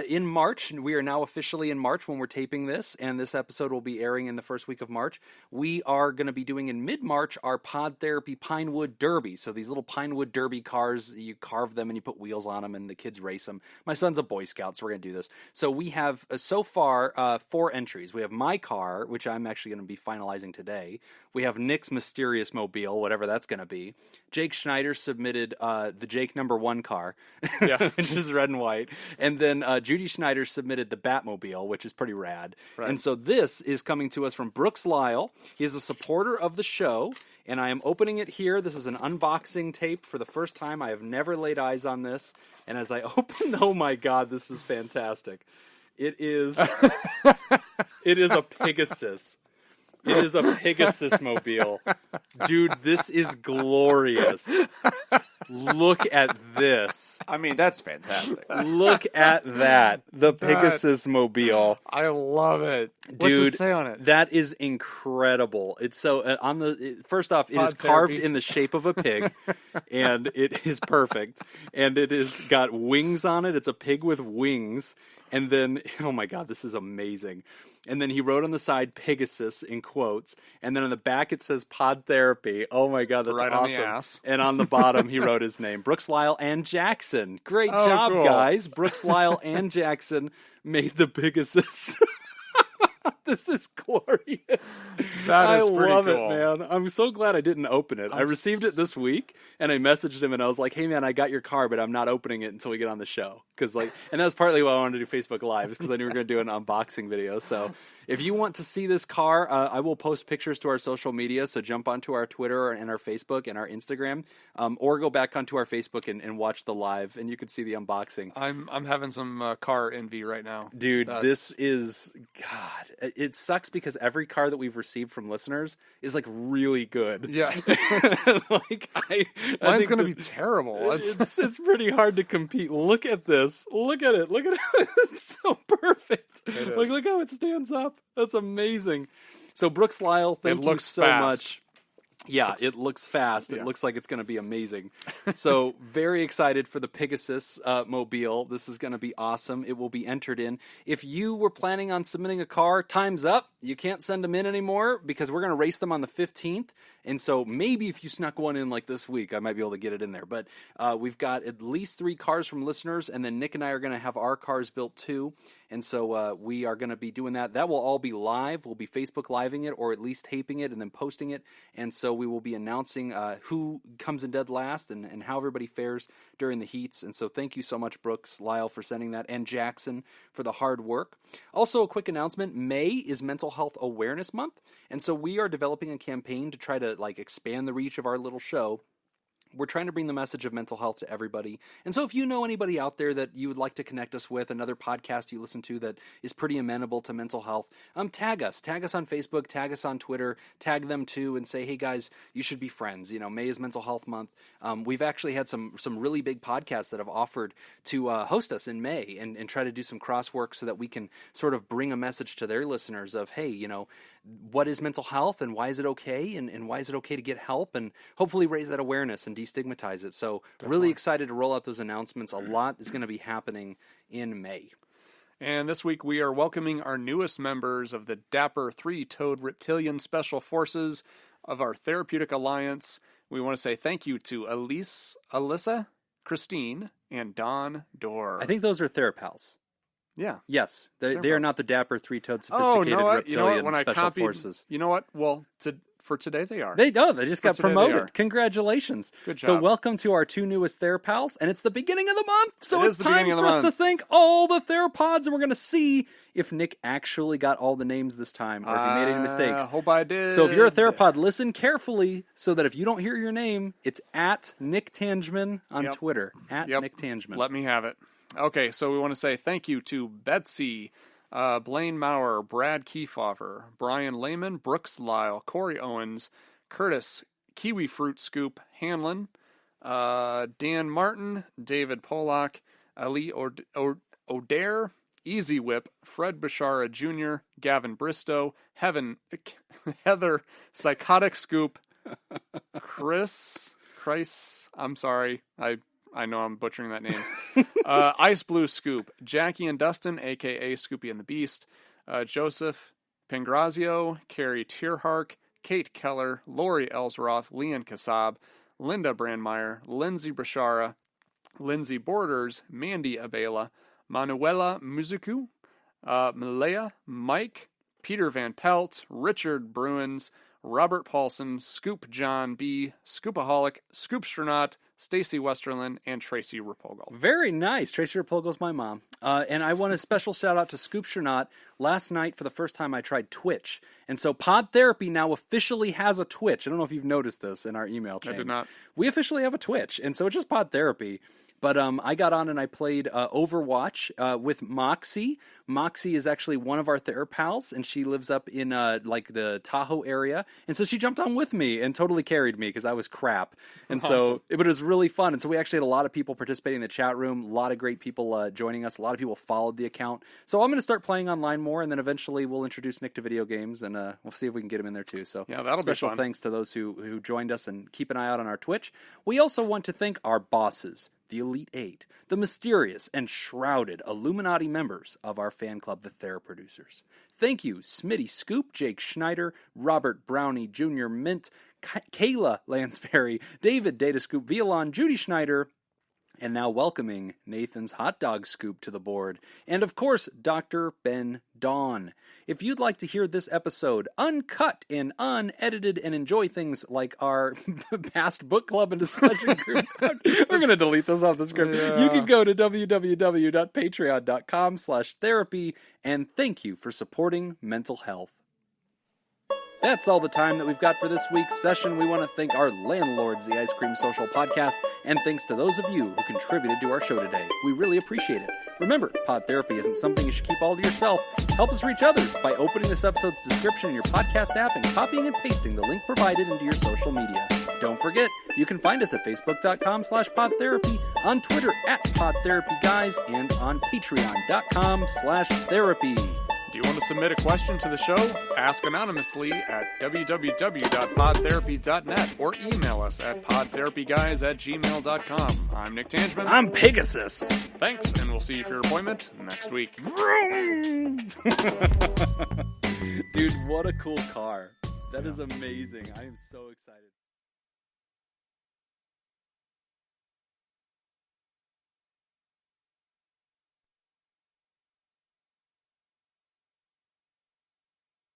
in March. We are now officially in March when we're taping this, and this episode will be airing in the first week of March. We are going to be doing in mid-March our Pod Therapy Pinewood Derby. So these little Pinewood Derby cars, you carve them and you put wheels on them, and the kids race them. My son's a Boy Scout, so we're going to do this. So we have so far 4 entries. We have my car, which I'm actually going to be finalizing today. We have Nick's mysterious mobile, whatever that's going to be. Jake Schneider submitted the Jake #1 car, which is red and white. And then Judy Schneider submitted the Batmobile, which is pretty rad. Right. And so this is coming to us from Brooks Lyle. He is a supporter of the show. And I am opening it here. This is an unboxing tape for the first time. I have never laid eyes on this. And as I open, oh my God, this is fantastic. It is a Pegasus. It is a Pegasus mobile. Dude, this is glorious. Look at this. I mean, that's fantastic. Look at that. The Pegasus mobile. I love it. Dude, what's it say on it? That is incredible. It's so first off, it is carved in the shape of a pig, and it is perfect. And it has got wings on it. It's a pig with wings. And then, oh my God, this is amazing. And then he wrote on the side Pegasus in quotes. And then on the back it says Pod Therapy. Oh my God, that's right awesome. On the ass. And on the bottom he wrote his name. Brooks Lyle and Jackson. Great job, cool. Guys. Brooks Lyle and Jackson made the Pegasus. This is glorious. That is pretty love cool. It, man. I'm so glad I didn't open it. I received it this week, and I messaged him, and I was like, "Hey, man, I got your car, but I'm not opening it until we get on the show." And that was partly why I wanted to do Facebook Live, because I knew we were going to do an unboxing video. So if you want to see this car, I will post pictures to our social media. So jump onto our Twitter and our Facebook and our Instagram, or go back onto our Facebook and watch the live, and you can see the unboxing. I'm having some car envy right now, dude. This is God. It sucks because every car that we've received from listeners is like really good. Yeah, mine's going to be terrible. It's pretty hard to compete. Look at this. Look at it. Look at it. It's so perfect. Look how it stands up. That's amazing. So Brooks Lyle, thank you so much. Yeah, it looks fast. It looks like it's going to be amazing. So very excited for the Pegasus mobile. This is going to be awesome. It will be entered in. If you were planning on submitting a car, time's up. You can't send them in anymore because we're going to race them on the 15th. And so maybe if you snuck one in like this week, I might be able to get it in there. But we've got at least 3 cars from listeners, and then Nick and I are going to have our cars built too. And so we are going to be doing that. That will all be live. We'll be Facebook Living it, or at least taping it and then posting it. And so we will be announcing who comes in dead last and how everybody fares during the heats. And so thank you so much, Brooks Lyle, for sending that, and Jackson for the hard work. Also, a quick announcement. May is Mental Health Awareness Month. And so we are developing a campaign to try to expand the reach of our little show We're trying to bring the message of mental health to everybody. And so if you know anybody out there that you would like to connect us with, another podcast you listen to that is pretty amenable to mental health, tag us. Tag us on Facebook, tag us on Twitter, tag them too, and say, hey guys, you should be friends. You know, May is Mental Health Month. We've actually had some really big podcasts that have offered to host us in May and try to do some crosswork so that we can sort of bring a message to their listeners of, hey, you know, what is mental health and why is it okay and why is it okay to get help, and hopefully raise that awareness and destigmatize it. So really excited to roll out those announcements. A lot is going to be happening in May. And this week we are welcoming our newest members of the Dapper Three-Toed Reptilian Special Forces of our Therapeutic Alliance. We want to say thank you to Alyssa, Christine, and Dawn Dorr. I think those are THERAPALs. Yeah. Yes. They are not the Dapper Three-Toed Sophisticated Reptilian Special Forces. You know what? Well, for today they are. They just got promoted. Congratulations. Good job. So welcome to our two newest THERAPALs, and it's the beginning of the month, so it's time for us to thank all the THERAPODs, and we're going to see if Nick actually got all the names this time, or if he made any mistakes. I hope I did. So if you're a THERAPOD, listen carefully so that if you don't hear your name, it's at Nick Tangman on Twitter. At Nick Tangman. Let me have it. Okay, so we want to say thank you to Betsy, Blaine Maurer, Brad Kiefhofer, Brian Lehman, Brooks Lyle, Corey Owens, Curtis, Kiwi Fruit Scoop, Hanlon, Dan Martin, David Polak, Ali O'Dare, Easy Whip, Fred Bashara Jr., Gavin Bristow, Heather, Psychotic Scoop, Chris, I'm sorry, I know I'm butchering that name. Ice Blue Scoop, Jackie and Dustin, a.k.a. Scoopy and the Beast, Joseph Pangrazio, Carrie Tierhark, Kate Keller, Lori Ellsroth, Leon Kassab, Linda Brandmeier, Lindsay Brashara, Lindsay Borders, Mandy Abela, Manuela Muzuku, Malaya, Mike, Peter Van Pelt, Richard Bruins, Robert Paulson, Scoop John B, Scoopaholic, Scoopstronaut, Stacy Westerlin, and Tracy Rapogel. Very nice. Tracy Rapogle's my mom. And I want a special shout out to Scoopstronaut. Last night, for the first time, I tried Twitch. And so Pod Therapy now officially has a Twitch. I don't know if you've noticed this in our email chain. I did not. We officially have a Twitch. And so it's just Pod Therapy. But I got on and I played Overwatch with Moxie. Moxie is actually one of our TherapALs, and she lives up in like the Tahoe area. And so she jumped on with me and totally carried me because I was crap. And so it was really fun. And so we actually had a lot of people participating in the chat room, a lot of great people joining us. A lot of people followed the account. So I'm going to start playing online more, and then eventually we'll introduce Nick to video games, and we'll see if we can get him in there too. So yeah, that'll be fun. Special thanks to those who joined us, and keep an eye out on our Twitch. We also want to thank our bosses, the Elite Eight, the mysterious and shrouded Illuminati members of our fan club, the Theraproducers. Thank you, Smitty Scoop, Jake Schneider, Robert Brownie Jr. Mint, Kayla Lansbury, David Data Scoop Violon, Judy Schneider, and now welcoming Nathan's Hotdog Scoop to the board, and of course, Dr. Ben Dawn. If you'd like to hear this episode uncut and unedited and enjoy things like our past book club and discussion groups, we're going to delete those off the script. Yeah. You can go to www.patreon.com/therapy, and thank you for supporting mental health. That's all the time that we've got for this week's session. We want to thank our landlords, the Ice Cream Social Podcast, and thanks to those of you who contributed to our show today. We really appreciate it. Remember, Pod Therapy isn't something you should keep all to yourself. Help us reach others by opening this episode's description in your podcast app and copying and pasting the link provided into your social media. Don't forget, you can find us at facebook.com/podtherapy, on Twitter @PodTherapyGuys, and on patreon.com/therapy. Do you want to submit a question to the show? Ask anonymously at www.podtherapy.net or email us at podtherapyguys@gmail.com. I'm Nick Tangman. I'm Pegasus. Thanks, and we'll see you for your appointment next week. Dude, what a cool car. That is amazing. I am so excited.